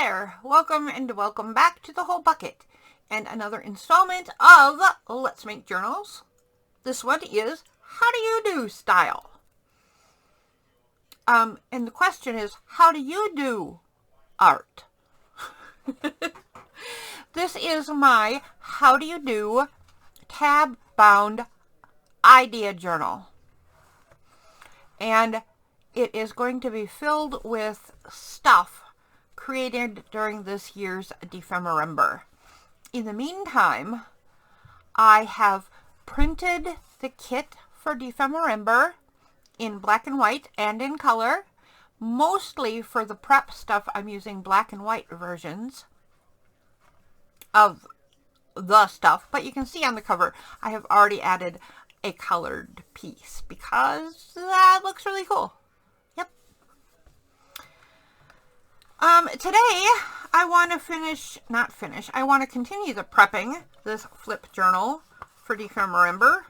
there, welcome and welcome back to The Whole Bucket and another installment of Let's Make Journals. This one is How Do You Do style. And the question is, how do you do art? This is my How Do You Do tab bound idea journal. And it is going to be filled with stuff created during this year's Defemember. In the meantime, I have printed the kit for Defemember in black and white and in color. Mostly for the prep stuff, I'm using black and white versions of the stuff, but you can see on the cover I have already added a colored piece because that looks really cool. Yep. Today I want to I want to continue the prepping this flip journal for Defemember,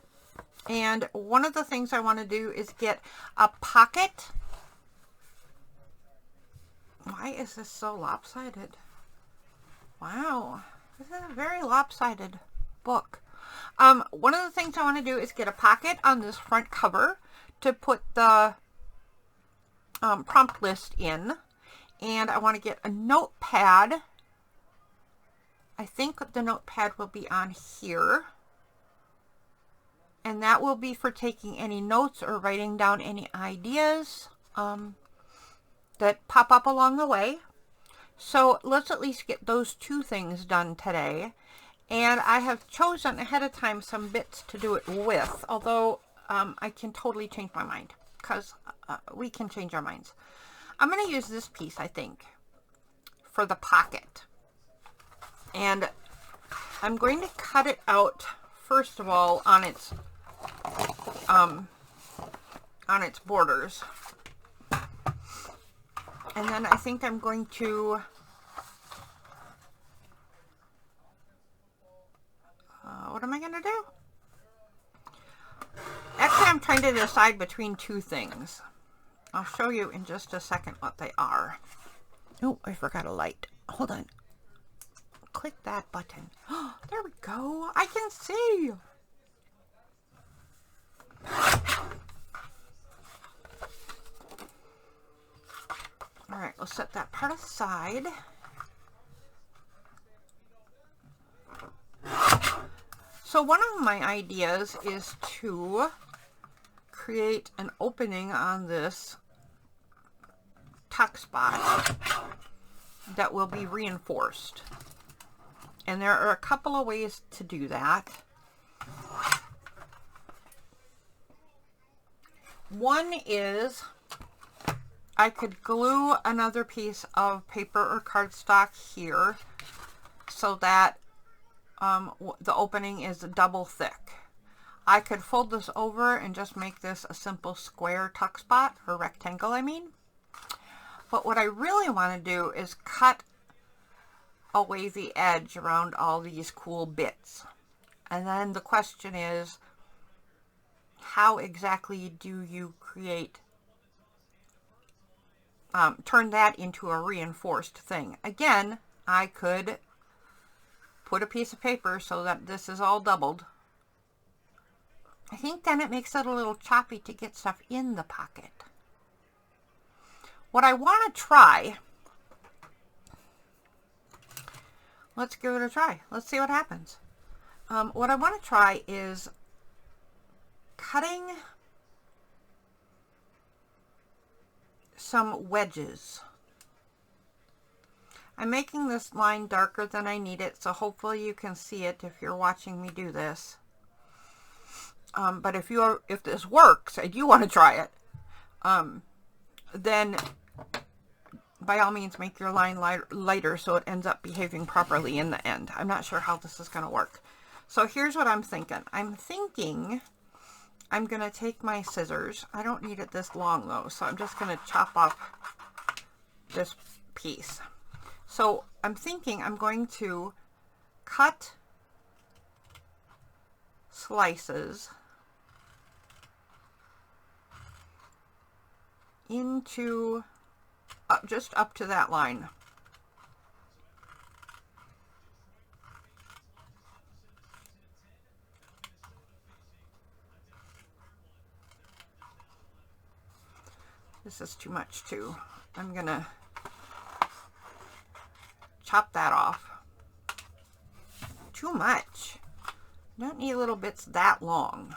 and one of the things I want to do is get a pocket. Why is this so lopsided? Wow, this is a very lopsided book. One of the things I want to do is get a pocket on this front cover to put the prompt list in. And I want to get a notepad. I think the notepad will be on here. And that will be for taking any notes or writing down any ideas that pop up along the way. So let's at least get those two things done today. And I have chosen ahead of time some bits to do it with, although I can totally change my mind, because we can change our minds. I'm going to use this piece, I think, for the pocket. And I'm going to cut it out, first of all, on its borders. And then I think I'm going to what am I going to do? Actually, I'm trying to decide between two things. I'll show you in just a second what they are. Oh, I forgot a light. Hold on. Click that button. Oh, there we go. I can see. All right, we'll set that part aside. So one of my ideas is to create an opening on this tuck spot that will be reinforced. And there are a couple of ways to do that. One is I could glue another piece of paper or cardstock here so that the opening is double thick. I could fold this over and just make this a simple square tuck spot, or rectangle, I mean. But what I really want to do is cut away the edge around all these cool bits. And then the question is, how exactly do you create, turn that into a reinforced thing? Again, I could put a piece of paper so that this is all doubled. I think then it makes it a little choppy to get stuff in the pocket. What I want to try, let's give it a try. Let's see what happens. What I want to try is cutting some wedges. I'm making this line darker than I need it, so hopefully you can see it if you're watching me do this. But if this works and you want to try it, then by all means make your line lighter so it ends up behaving properly in the end. I'm not sure how this is going to work. So here's what I'm thinking. I'm thinking I'm going to take my scissors. I don't need it this long though, so I'm just going to chop off this piece. So I'm thinking I'm going to cut slices into just up to that line. This is too much too. I'm gonna chop that off. Too much. Don't need little bits that long.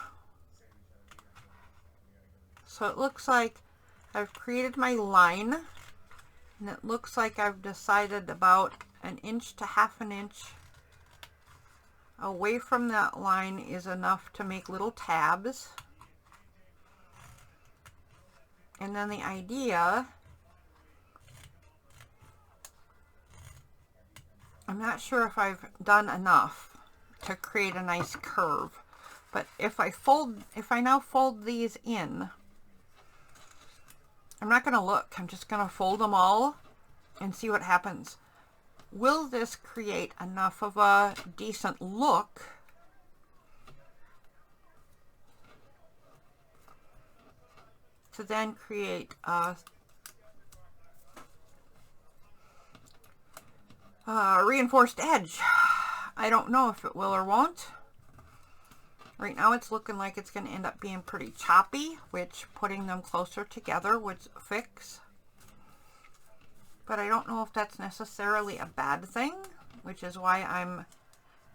So it looks like I've created my line, and it looks like I've decided about 1 inch to 1/2 inch away from that line is enough to make little tabs. And then the idea, I'm not sure if I've done enough to create a nice curve, but if I now fold these in, I'm not going to look. I'm just going to fold them all and see what happens. Will this create enough of a decent look to then create a reinforced edge? I don't know if it will or won't. Right now it's looking like it's going to end up being pretty choppy, which putting them closer together would fix. But I don't know if that's necessarily a bad thing, which is why I'm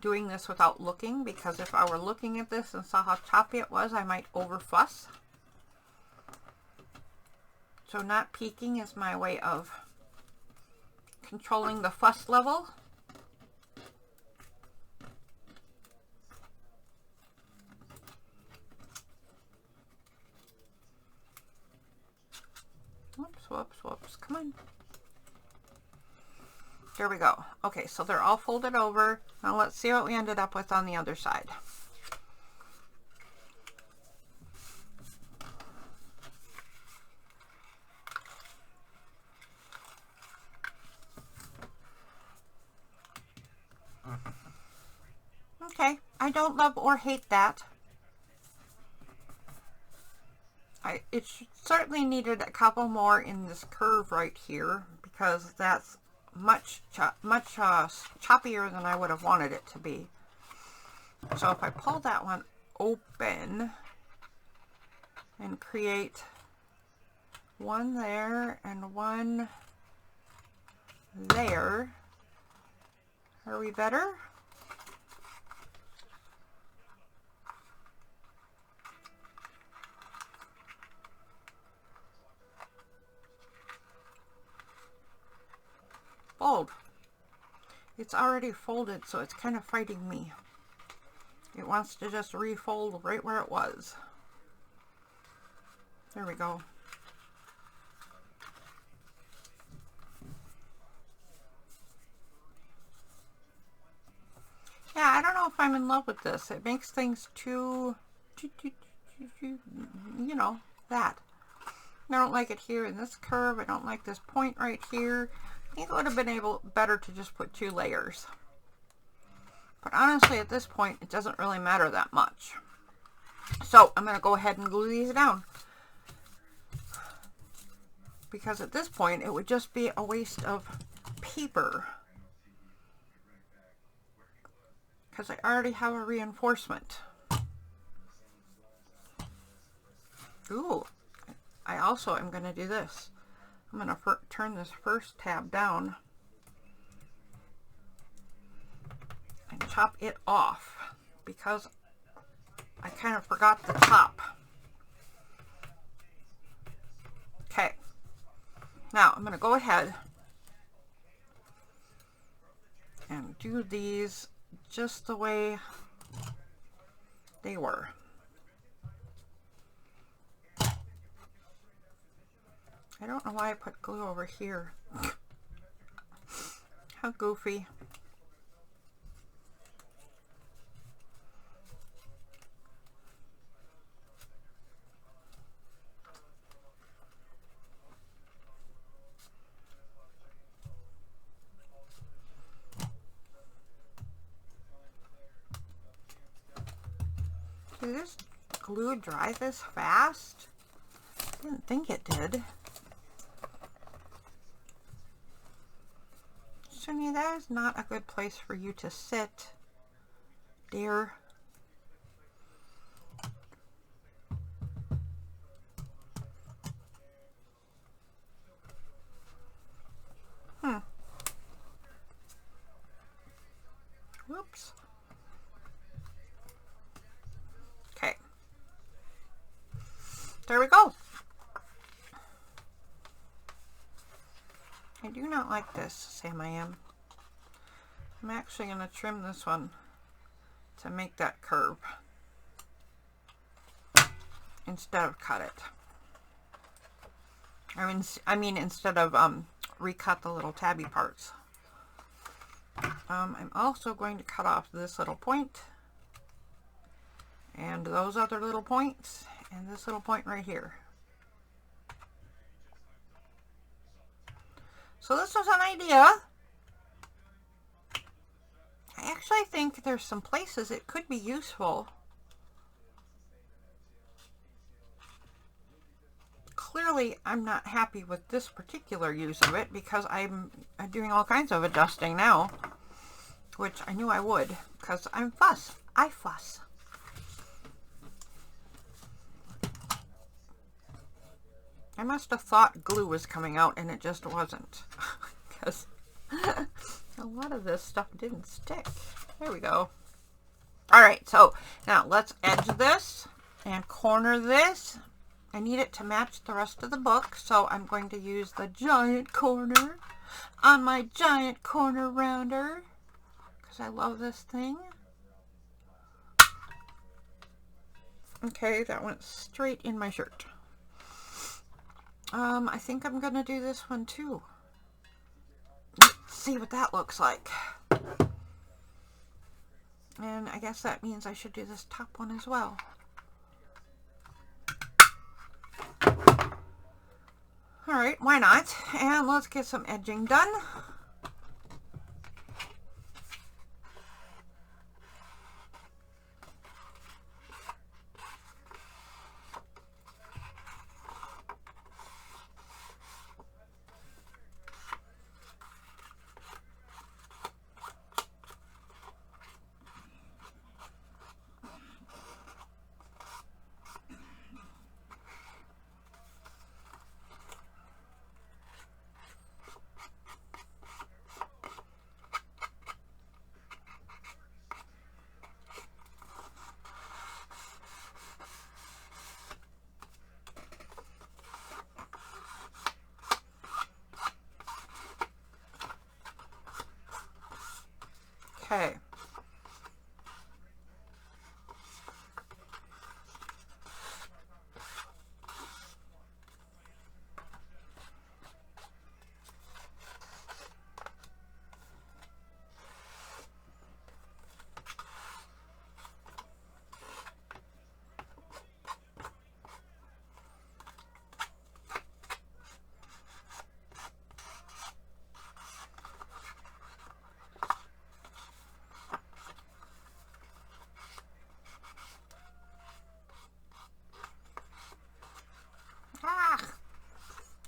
doing this without looking, because if I were looking at this and saw how choppy it was, I might over fuss. So not peeking is my way of controlling the fuss level. Whoops, whoops, whoops. Come on. There we go. Okay, so they're all folded over. Now let's see what we ended up with on the other side. Okay, I don't love or hate that. It certainly needed a couple more in this curve right here, because that's much choppier than I would have wanted it to be. So if I pull that one open and create one there and one there, are we better? Fold. It's already folded, so it's kind of fighting me. It wants to just refold right where it was. There we go. Yeah, I don't know if I'm in love with this. It makes things too, you know, that. I don't like it here in this curve. I don't like this point right here. I think it would have been better to just put 2 layers. But honestly, at this point, it doesn't really matter that much. So I'm going to go ahead and glue these down. Because at this point, it would just be a waste of paper. Because I already have a reinforcement. Ooh, I also am going to do this. I'm going to turn this first tab down and chop it off because I kind of forgot the top. Okay, now I'm going to go ahead and do these just the way they were. I don't know why I put glue over here. How goofy. Did this glue dry this fast? I didn't think it did. Sunny, that is not a good place for you to sit, dear. not like this, Sam I am. I'm actually going to trim this one to make that curve instead of cut it. I mean instead of recut the little tabby parts. I'm also going to cut off this little point and those other little points and this little point right here. So this was an idea. I actually think there's some places it could be useful. Clearly, I'm not happy with this particular use of it because I'm doing all kinds of adjusting now, which I knew I would because I fuss. I must have thought glue was coming out and it just wasn't because a lot of this stuff didn't stick. There we go. All right, so now let's edge this and corner this. I need it to match the rest of the book, so I'm going to use the giant corner on my giant corner rounder because I love this thing. Okay, that went straight in my shirt. I think I'm going to do this one too. Let's see what that looks like. And I guess that means I should do this top one as well. Alright, why not? And let's get some edging done. Okay.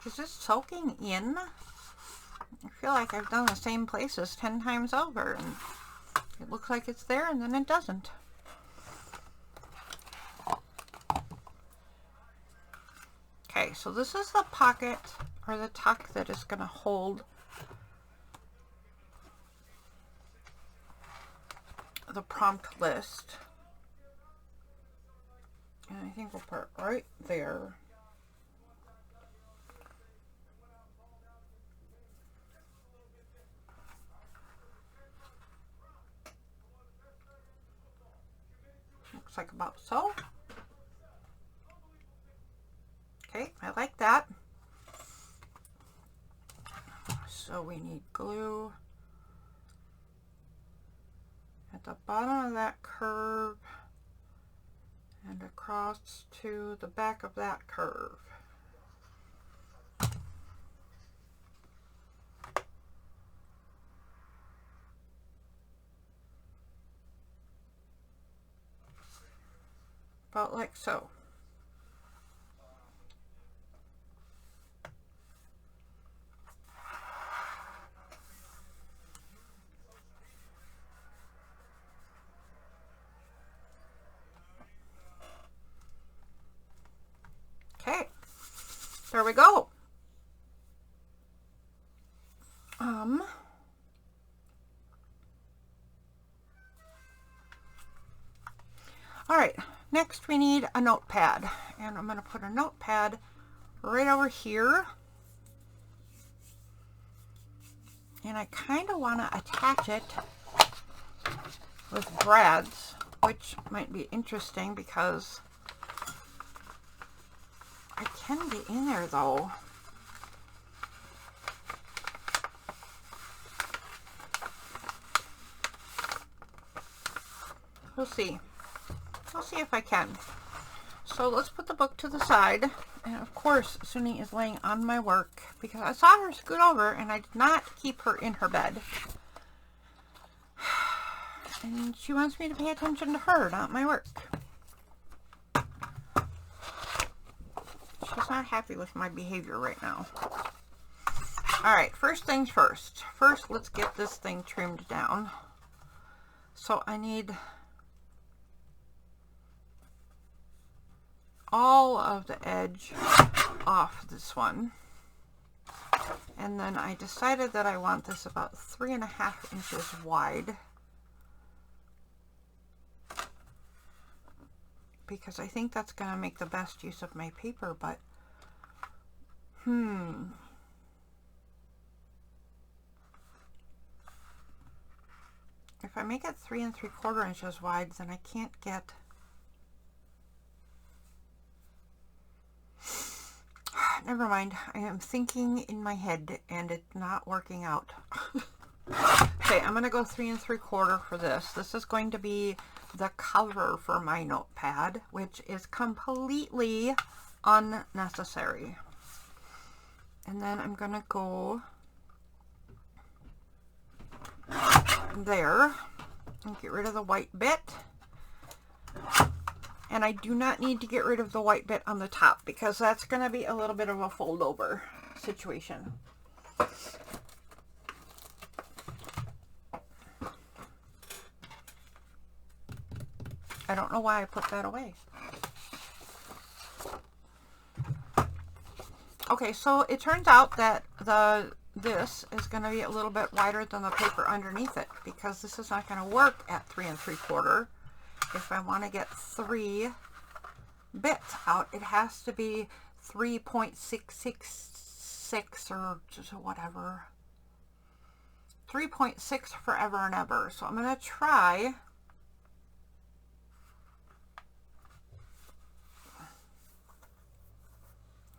Is this soaking in? I feel like I've done the same places 10 times over and it looks like it's there and then it doesn't. Okay, so this is the pocket or the tuck that is going to hold the prompt list. And I think we'll put it right there. Looks like about so. Okay, I like that. So we need glue at the bottom of that curve and across to the back of that curve. About like so. Okay, there we go. All right. Next we need a notepad, and I'm going to put a notepad right over here. And I kind of want to attach it with brads, which might be interesting because I can get in there though. We'll see. I'll see if I can. So let's put the book to the side. And of course, Suni is laying on my work because I saw her scoot over and I did not keep her in her bed. And she wants me to pay attention to her, not my work. She's not happy with my behavior right now. Alright, first things first. First, let's get this thing trimmed down. So I need all of the edge off this one. And then I decided that I want this about 3.5 inches wide, because I think that's going to make the best use of my paper, but if I make it 3 3/4 inches wide, then I can't get, never mind, I am thinking in my head and it's not working out. Okay, I'm going to go 3 3/4 for this. This is going to be the cover for my notepad, which is completely unnecessary. And then I'm going to go there and get rid of the white bit. And I do not need to get rid of the white bit on the top because that's going to be a little bit of a fold over situation. I don't know why I put that away. Okay, so it turns out that this is going to be a little bit wider than the paper underneath it, because this is not going to work at 3 3/4. If I want to get 3 bits out, it has to be 3.666 or just whatever. 3.6 forever and ever. So I'm going to try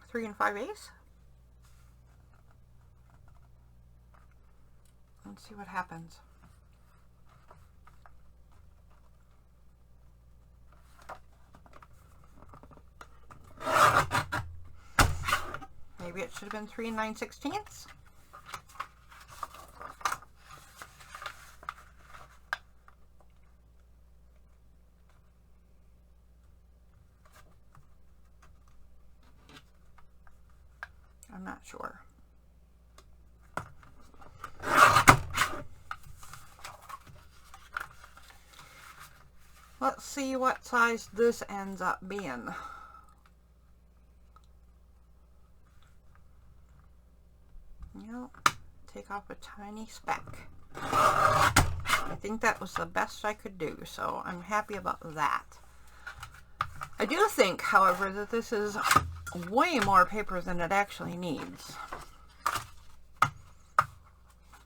3 5/8. Let's see what happens. Maybe it should have been 3 9/16. I'm not sure. Let's see what size this ends up being. Take off a tiny speck. I think that was the best I could do, so I'm happy about that. I do think, however, that this is way more paper than it actually needs. I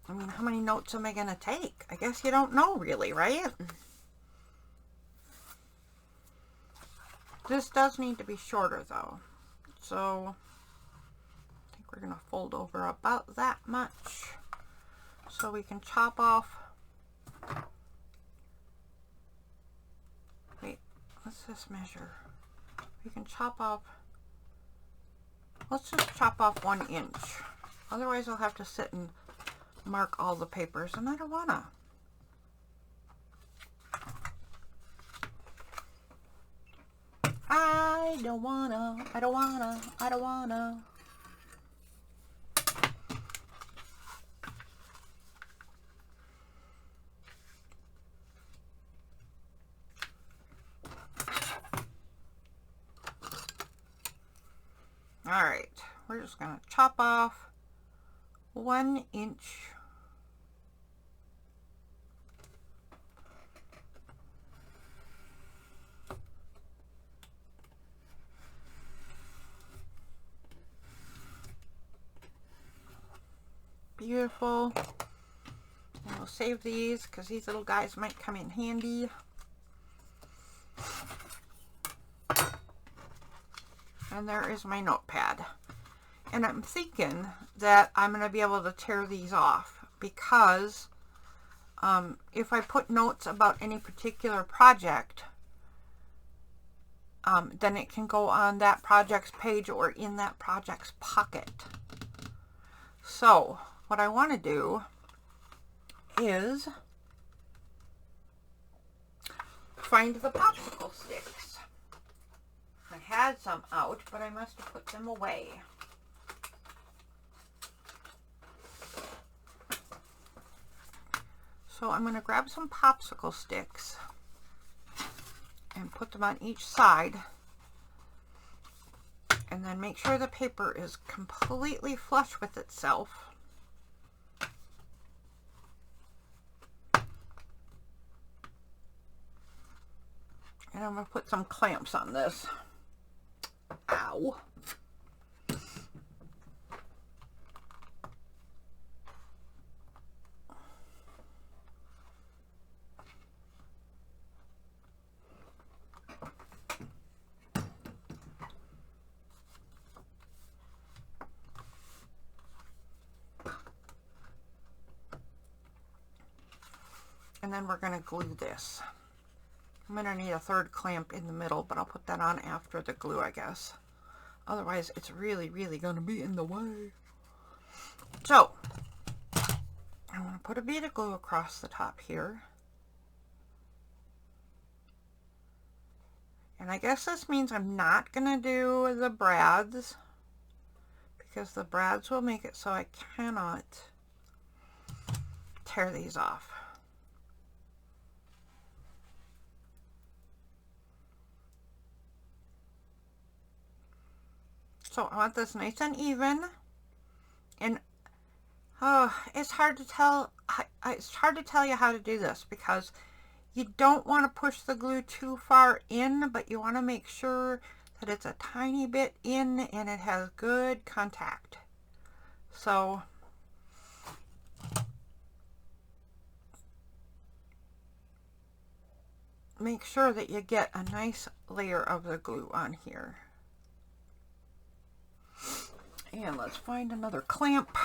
mean, how many notes am I going to take? I guess you don't know really, right? This does need to be shorter though, so I think we're going to fold over about that much so we can chop off. Wait, let's just measure. We can chop off, let's just chop off 1 inch. Otherwise I'll have to sit and mark all the papers, and I don't wanna. I don't wanna. All right, we're just gonna chop off 1 inch. Beautiful. we'll save these because these little guys might come in handy. And there is my notepad. And I'm thinking that I'm going to be able to tear these off because if I put notes about any particular project, then it can go on that project's page or in that project's pocket. So what I want to do is find the popsicle sticks. I had some out, but I must have put them away. So I'm going to grab some popsicle sticks and put them on each side, and then make sure the paper is completely flush with itself. And I'm going to put some clamps on this. Ow. And then we're going to glue this. I'm going to need a third clamp in the middle, but I'll put that on after the glue, I guess. Otherwise, it's really, really going to be in the way. So, I'm going to put a bead of glue across the top here. And I guess this means I'm not going to do the brads, because the brads will make it so I cannot tear these off. So I want this nice and even, and it's hard to tell. It's hard to tell you how to do this because you don't want to push the glue too far in, but you want to make sure that it's a tiny bit in and it has good contact. So make sure that you get a nice layer of the glue on here. And let's find another clamp.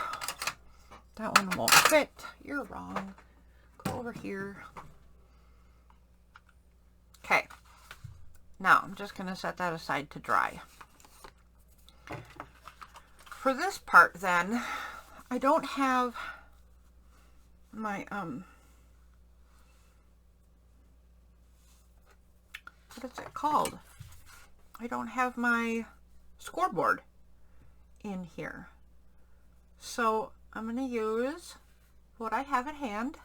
That one won't fit. You're wrong. Go over here. Okay. Now I'm just going to set that aside to dry. For this part then, I don't have my what is it called? I don't have my scoreboard in here. So I'm going to use what I have at hand.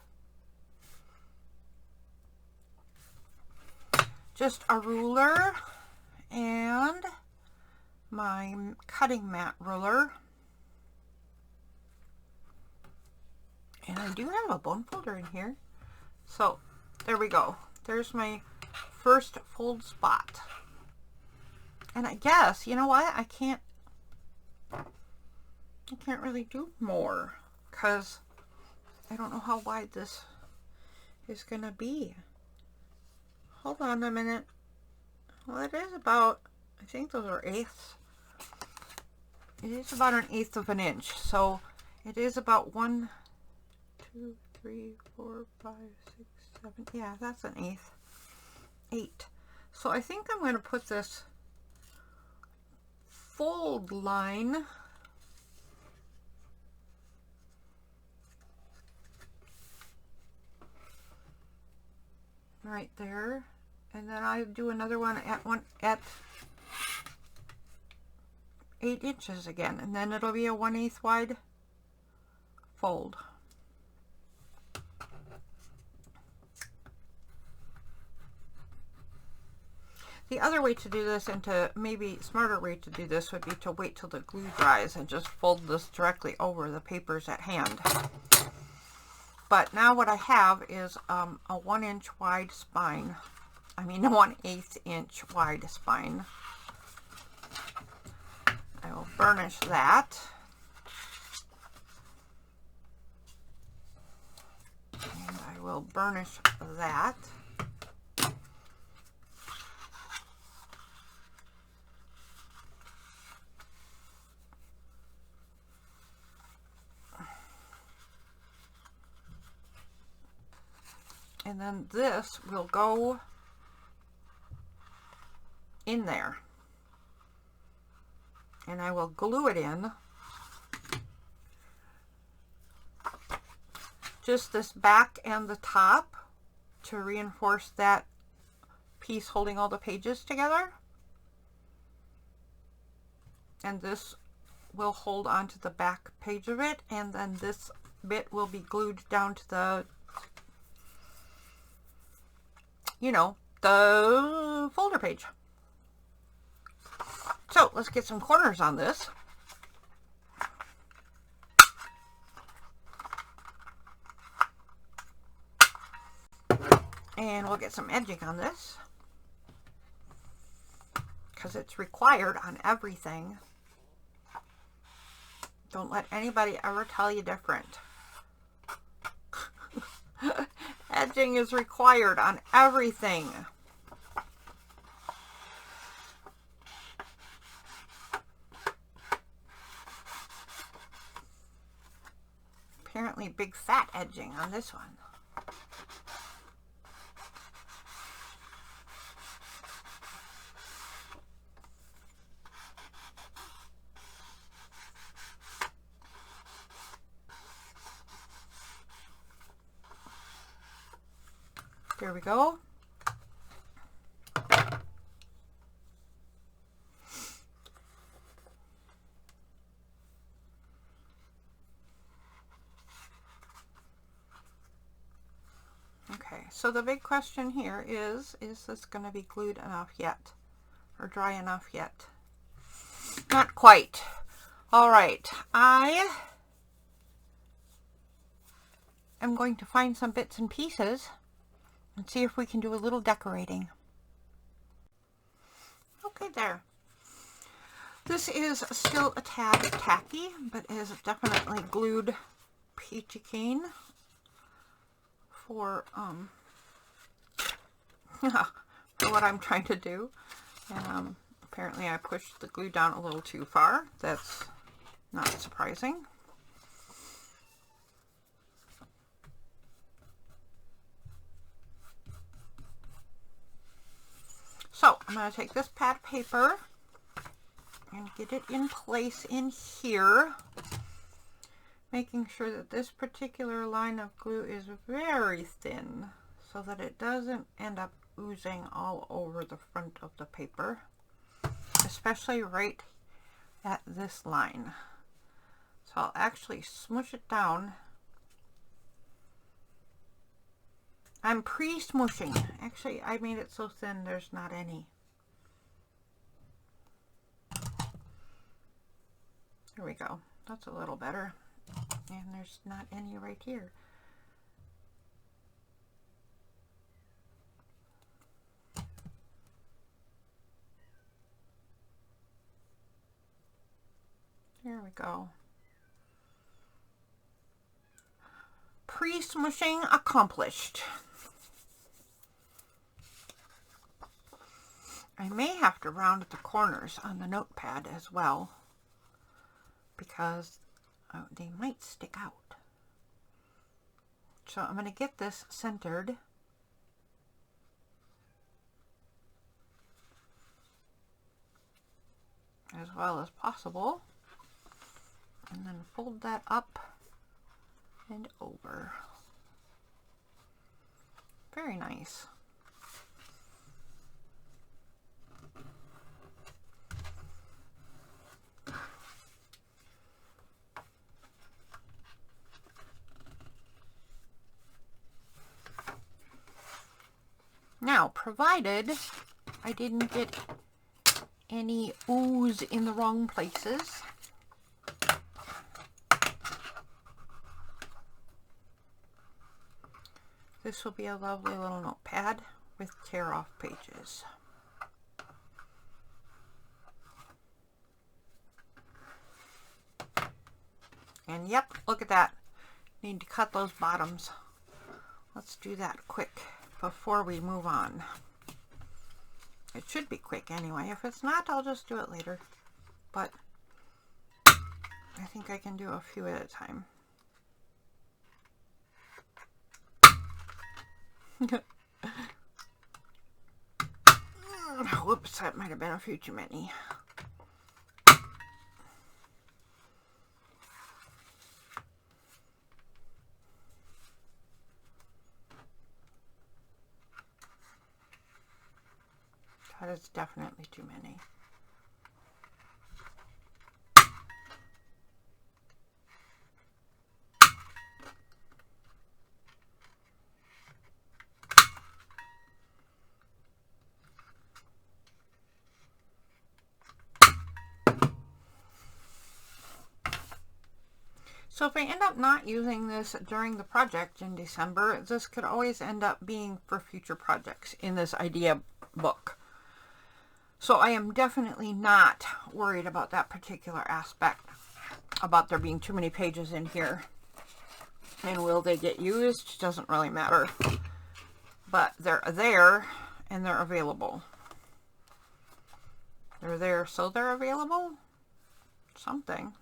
Just a ruler and my cutting mat ruler. And I do have a bone folder in here. So there we go. There's my first fold spot. And I guess, you know what? I can't really do more because I don't know how wide this is gonna be. Hold on a minute. Well, it is about, I think those are eighths. It is about 1/8 of an inch. So it is about 1, 2, 3, 4, 5, 6, 7. Yeah, that's 1/8. 8. So I think I'm going to put this fold line right there, and then I do another one at 8 inches again, and then it'll be a 1/8 wide fold. The other way to do this, and to maybe smarter way to do this, would be to wait till the glue dries and just fold this directly over the papers at hand. But now what I have is a 1 inch wide spine. I mean a 1/8 inch wide spine. I will burnish that. will burnish that. And then this will go in there. And I will glue it in. Just this back and the top to reinforce that piece holding all the pages together. And this will hold onto the back page of it, and then this bit will be glued down to the, you know, the folder page. So let's get some corners on this. And we'll get some edging on this, because it's required on everything. Don't let anybody ever tell you different. Edging is required on everything. Apparently big fat edging on this one. There we go. Okay, so the big question here is this going to be glued enough yet? Or dry enough yet? Not quite. All right, I am going to find some bits and pieces and see if we can do a little decorating. Okay, there. This is still a tad tacky, but is definitely glued peachy keen for for what I'm trying to do. And apparently I pushed the glue down a little too far. That's not surprising. So I'm going to take this pad paper and get it in place in here, making sure that this particular line of glue is very thin so that it doesn't end up oozing all over the front of the paper, especially right at this line. So I'll actually smush it down. I'm pre-smushing. Actually, I made it so thin there's not any. There we go. That's a little better. And there's not any right here. There we go. Pre-smushing accomplished. I may have to round the corners on the notepad as well, because they might stick out. So I'm going to get this centered. As well as possible. And then fold that up and over. Very nice. Now, provided I didn't get any ooze in the wrong places, this will be a lovely little notepad with tear-off pages. And yep, look at that. Need to cut those bottoms let's do that quick before we move on. It should be quick anyway. If it's not, I'll just do it later. But I think I can do a few at a time. Whoops, that might have been a few too many. That is definitely too many. So if I end up not using this during the project in December, this could always end up being for future projects in this idea book. So I am definitely not worried about that particular aspect, about there being too many pages in here. And will they get used? Doesn't really matter. But they're there and they're available. They're there, so they're available? Something.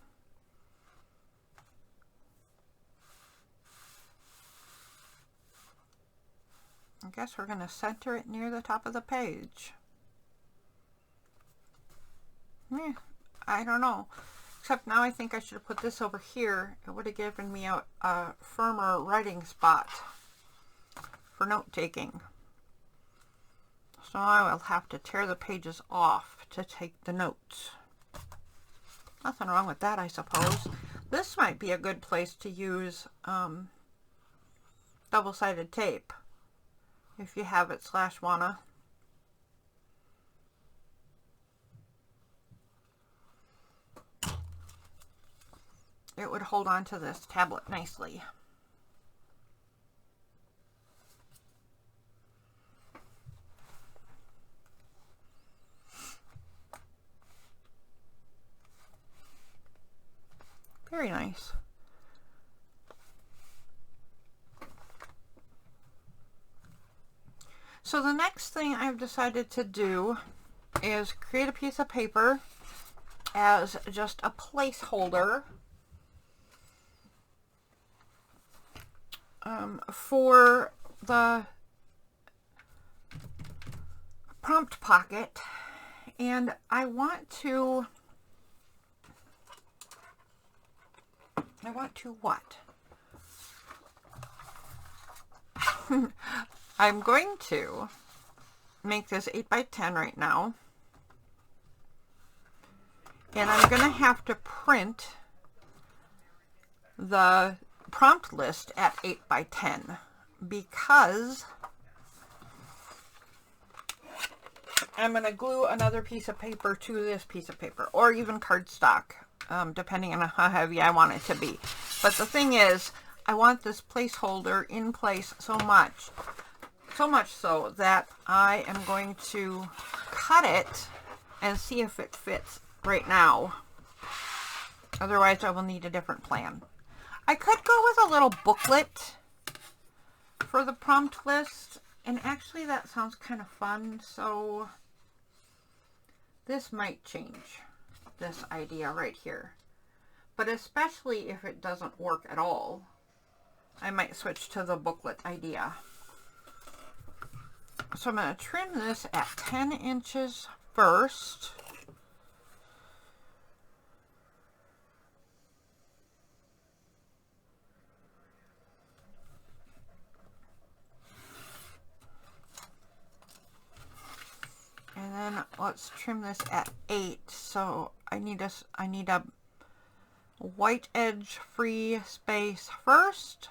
I guess we're going to center it near the top of the page. I don't know. Except now I think I should have put this over here. It would have given me a firmer writing spot for note taking. So I will have to tear the pages off to take the notes. Nothing wrong with that, I suppose. This might be a good place to use double-sided tape if you have it / wanna. It would hold on to this tablet nicely. Very nice. So the next thing I've decided to do is create a piece of paper as just a placeholder for the prompt pocket, and I want to what? I'm going to make this 8 by 10 right now, and I'm going to have to print the prompt list at 8 by 10 because I'm going to glue another piece of paper to this piece of paper, or even cardstock, depending on how heavy I want it to be. But the thing is, I want this placeholder in place so much so that I am going to cut it and see if it fits right now. Otherwise, I will need a different plan. I could go with a little booklet for the prompt list, and actually that sounds kind of fun, so this might change this idea right here. But especially if it doesn't work at all, I might switch to the booklet idea. So I'm going to trim this at 10 inches first. And then let's trim this at 8. So I need a white edge free space first.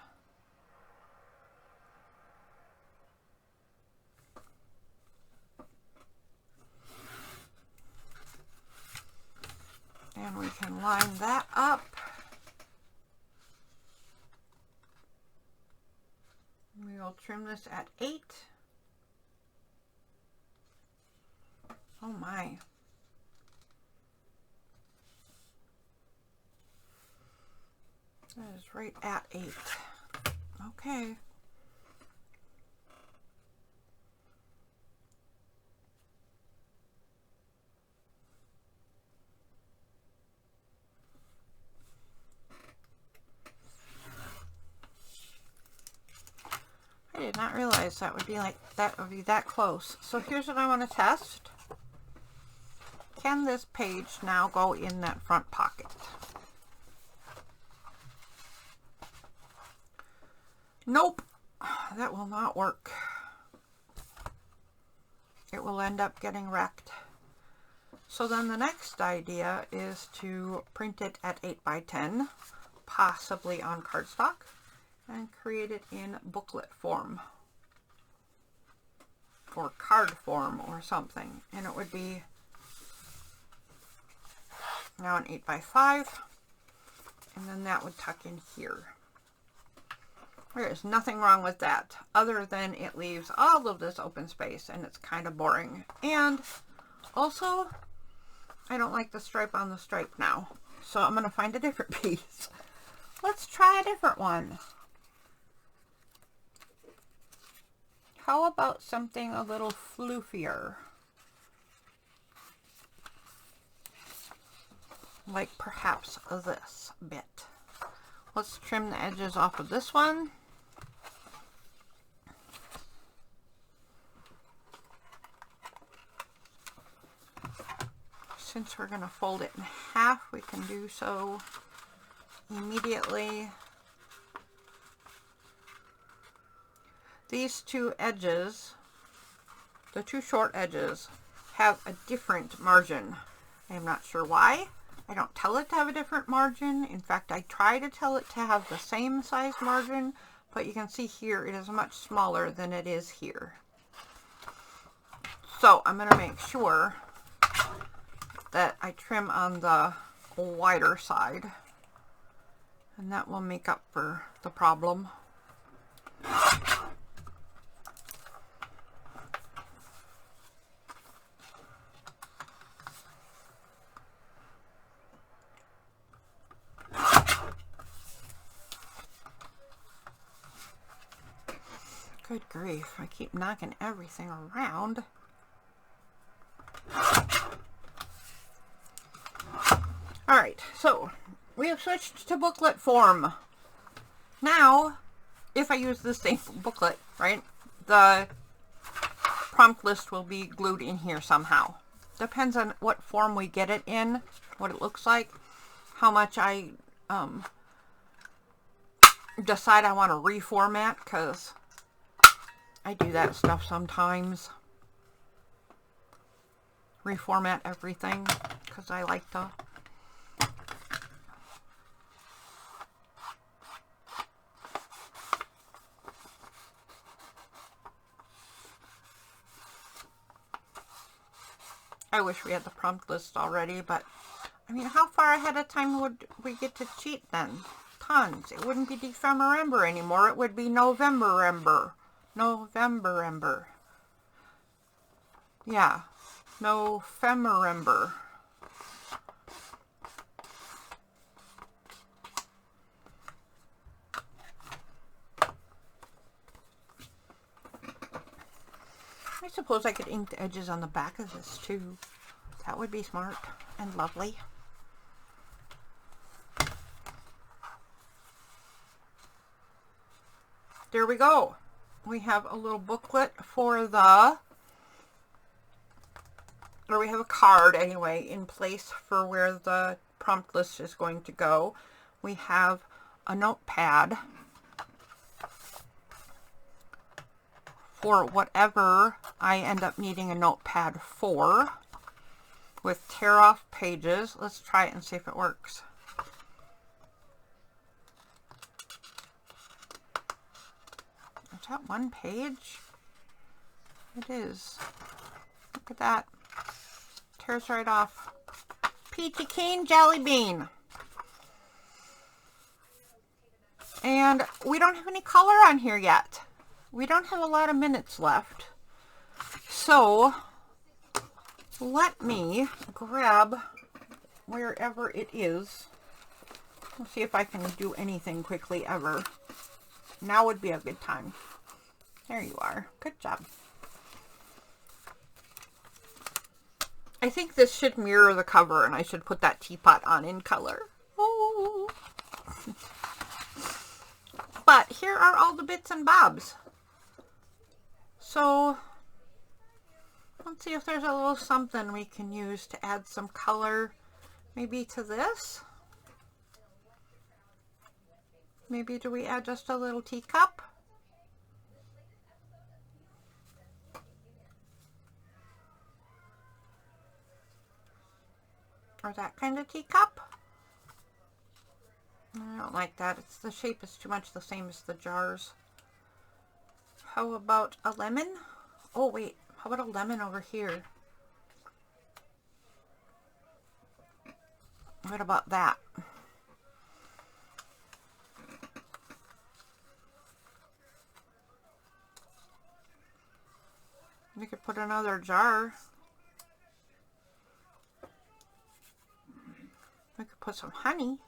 And we can line that up. We will trim this at 8. Oh my. That is right at 8. Okay. I did not realize that would be that close. So here's what I want to test. Can this page now go in that front pocket? Nope, that will not work. It will end up getting wrecked. So then the next idea is to print it at 8 by 10, possibly on cardstock, and create it in booklet form or card form or something. And it would be now an 8 by 5, and then that would tuck in here. There is nothing wrong with that, other than it leaves all of this open space and it's kind of boring. And also, I don't like the stripe on the stripe now, so I'm going to find a different piece. Let's try a different one. How about something a little floofier? Like perhaps this bit. Let's trim the edges off of this one. Since we're going to fold it in half, we can do so immediately. These two edges, the two short edges, have a different margin. I am not sure why. I don't tell it to have a different margin. In fact, I try to tell it to have the same size margin, but you can see here it is much smaller than it is here. So I'm going to make sure that I trim on the wider side, and that will make up for the problem. Good grief, I keep knocking everything around. Alright, so we have switched to booklet form. Now, if I use the same booklet, right, the prompt list will be glued in here somehow. Depends on what form we get it in, what it looks like, how much I decide I want to reformat, because I do that stuff sometimes. Reformat everything, because I like to. I wish we had the prompt list already, but I mean, how far ahead of time would we get to cheat then? Tons. It wouldn't be December anymore. It would be November. Yeah, November. I suppose I could ink the edges on the back of this too. That would be smart and lovely. There we go. We have a little booklet for the, or we have a card anyway in place for where the prompt list is going to go. We have a notepad for whatever I end up needing a notepad for, with tear off pages. Let's try it and see if it works. Is that one page? It is. Look at that. Tears right off. Peachy Keen Jelly Bean. And we don't have any color on here yet. We don't have a lot of minutes left. So let me grab wherever it is. We'll see if I can do anything quickly ever. Now would be a good time. There you are. Good job. I think this should mirror the cover, and I should put that teapot on in color. Oh. But here are all the bits and bobs. So let's see if there's a little something we can use to add some color, maybe to this. Maybe do we add just a little teacup? Or that kind of teacup? I don't like that. It's the shape is too much the same as the jars. How about a lemon? Oh wait, how about a lemon over here? What about that? We could put another jar. We could put some honey.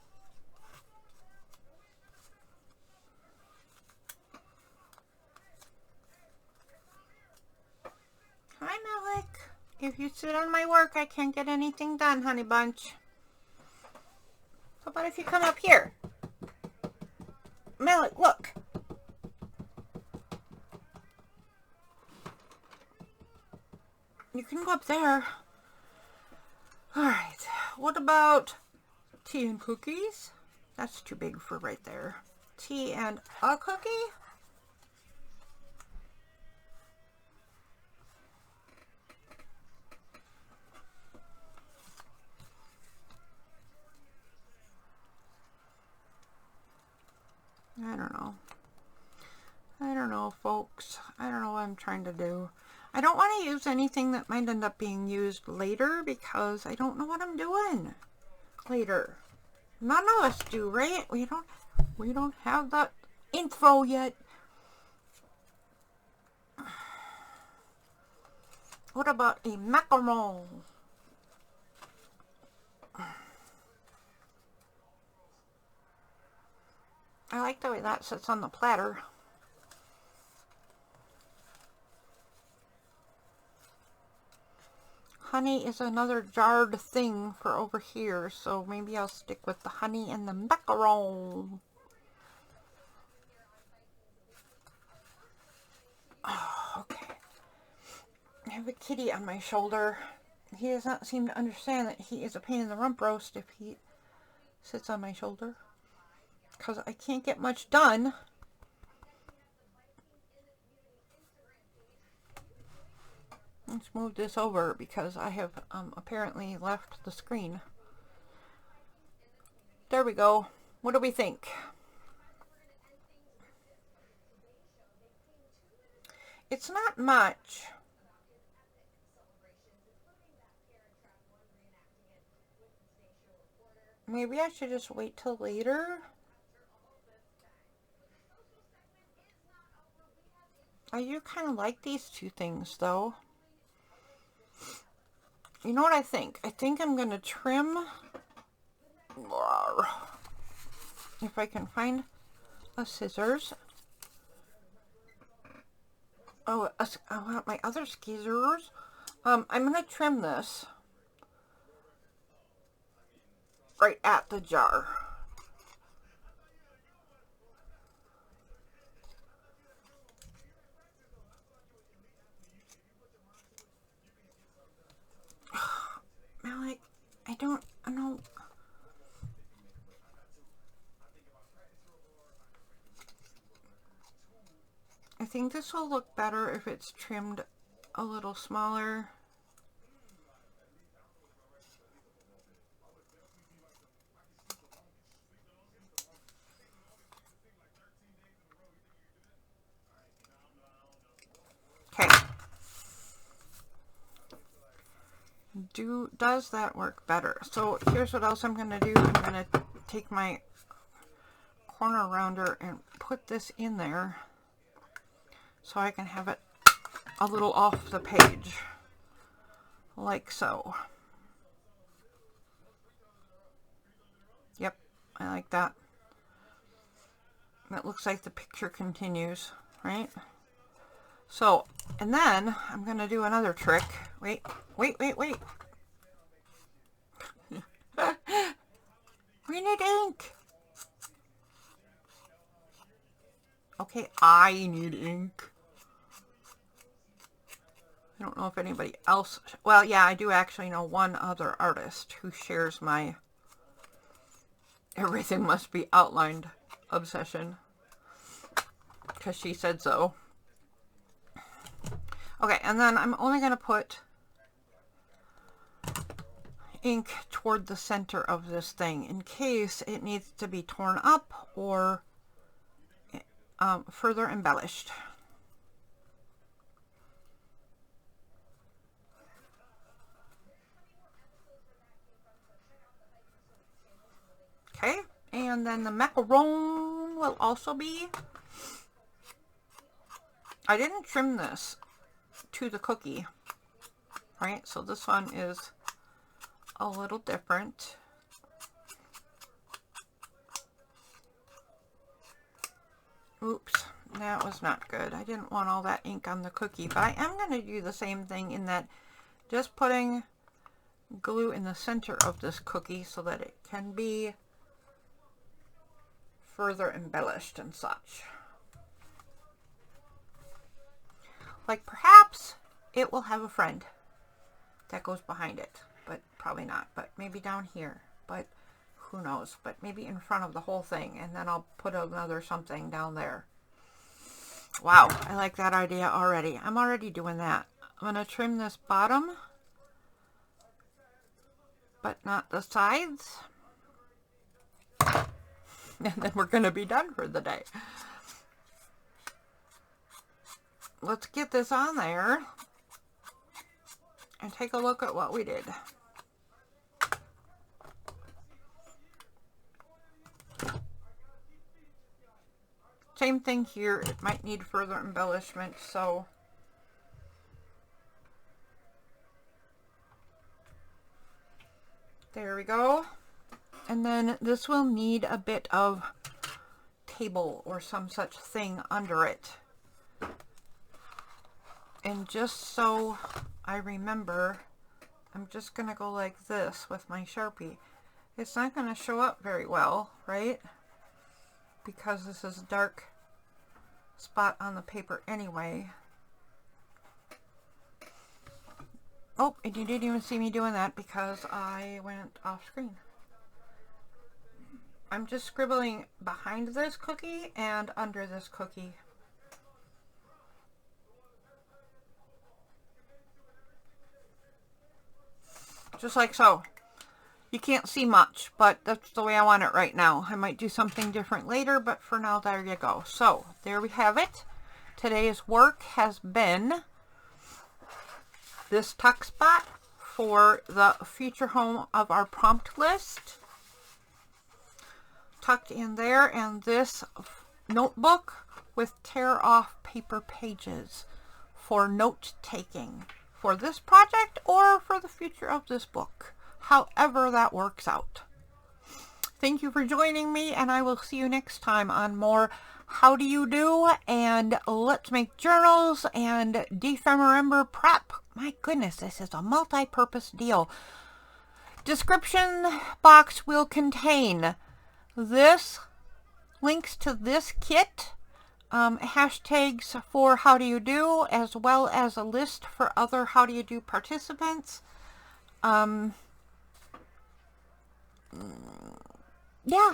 Hi, Malik. If you sit on my work, I can't get anything done, honey bunch. How about if you come up here? Malik, look. You can go up there. Alright, what about tea and cookies? That's too big for right there. Tea and a cookie? I don't know. I don't know, folks. I don't know what I'm trying to do. I don't want to use anything that might end up being used later because I don't know what I'm doing later. None of us do, right? We don't have that info yet. What about a macaron? I like the way that sits on the platter. Honey is another jarred thing for over here, so maybe I'll stick with the honey and the macaron. Oh, okay. I have a kitty on my shoulder. He does not seem to understand that he is a pain in the rump roast if he sits on my shoulder, because I can't get much done. Let's move this over because I have apparently left the screen. There we go. What do we think? It's not much. Maybe I should just wait till later. I do kind of like these two things though. You know what I think? I think I'm going to trim, if I can find a scissors. Oh, I want my other scissors. I'm going to trim this right at the jar. Malik, I don't know. I think this will look better if it's trimmed a little smaller. Okay. Does that work better? So here's what else I'm going to do. I'm going to take my corner rounder and put this in there so I can have it a little off the page, like so. Yep, I like that. It looks like the picture continues, right? So, and then I'm going to do another trick. Wait. We need ink. Okay, I need ink. I don't know if anybody else, well, yeah, I do actually know one other artist who shares my everything must be outlined obsession, because she said so. Okay, and then I'm only going to put ink toward the center of this thing in case it needs to be torn up or further embellished. Okay, and then the macaron will also be, I didn't trim this to the cookie, right? So this one is a little different. Oops, that was not good. I didn't want all that ink on the cookie, but I am going to do the same thing in that just putting glue in the center of this cookie so that it can be further embellished and such. Like perhaps it will have a friend that goes behind it, but probably not. But maybe down here, but who knows? But maybe in front of the whole thing, and then I'll put another something down there. Wow, I like that idea already. I'm already doing that. I'm going to trim this bottom, but not the sides. And then we're going to be done for the day. Let's get this on there and take a look at what we did. Same thing here. It might need further embellishment, so there we go. And then this will need a bit of table or some such thing under it. And just so I remember, I'm just going to go like this with my Sharpie. It's not going to show up very well, right? Because this is a dark spot on the paper anyway. Oh, and you didn't even see me doing that because I went off screen. I'm just scribbling behind this cookie and under this cookie. Just like so. You can't see much, but that's the way I want it right now. I might do something different later, but for now, there you go. So, there we have it. Today's work has been this tuck spot for the future home of our prompt list. Tucked in there, and this notebook with tear off paper pages for note taking for this project or for the future of this book. However that works out. Thank you for joining me, and I will see you next time on more How Do You Do and Let's Make Journals and December Prep. My goodness, this is a multi-purpose deal. Description box will contain this, links to this kit, hashtags for How Do You Do, as well as a list for other How Do You Do participants. Yeah,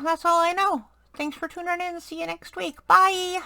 that's all I know. Thanks for tuning in. See you next week. Bye.